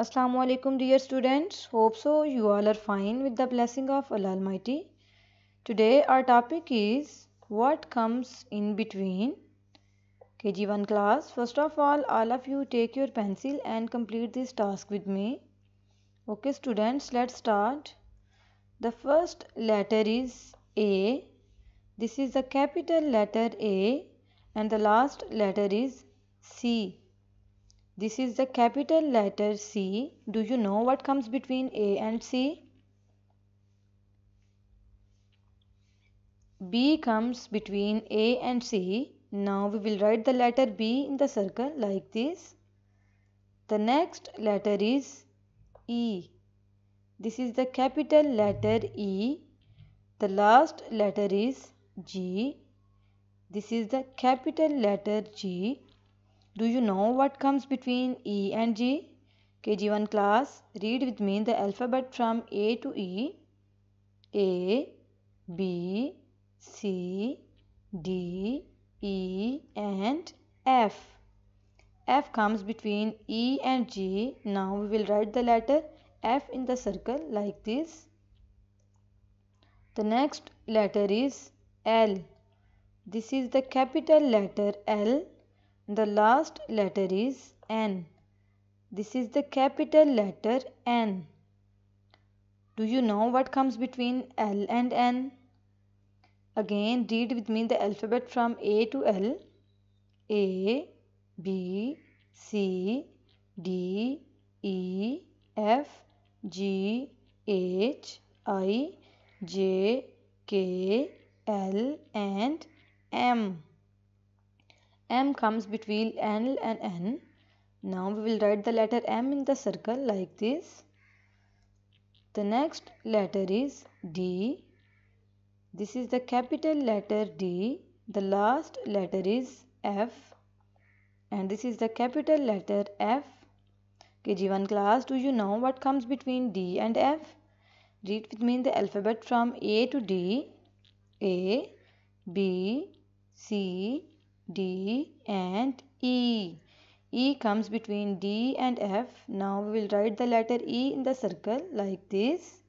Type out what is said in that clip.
Assalamu alaikum dear students. Hope so you all are fine with the blessing of Allah Almighty. Today our topic is what comes in between. KG1 class. First of all of you take your pencil and complete this task with me. Okay students, let's start. The first letter is A. This is the capital letter A and the last letter is C. This is the capital letter C. Do you know what comes between A and C? B comes between A and C. Now we will write the letter B in the circle like this. The next letter is E. This is the capital letter E. The last letter is G. This is the capital letter G. Do you know what comes between E and G? KG1 class, read with me the alphabet from A to E. A, B, C, D, E and F. F comes between E and G. Now we will write the letter F in the circle like this. The next letter is L. This is the capital letter L. The last letter is N. This is the capital letter N. Do you know what comes between L and N? Again, read with me the alphabet from A to L. A, B, C, D, E, F, G, H, I, J, K, L and M. M comes between L and N. Now we will write the letter M in the circle like this. The next letter is D. This is the capital letter D. The last letter is F. And this is the capital letter F. KG1 class, do you know what comes between D and F? Read with me the alphabet from A to D. A, B, C, D and E. E comes between D and F. Now we will write the letter E in the circle like this.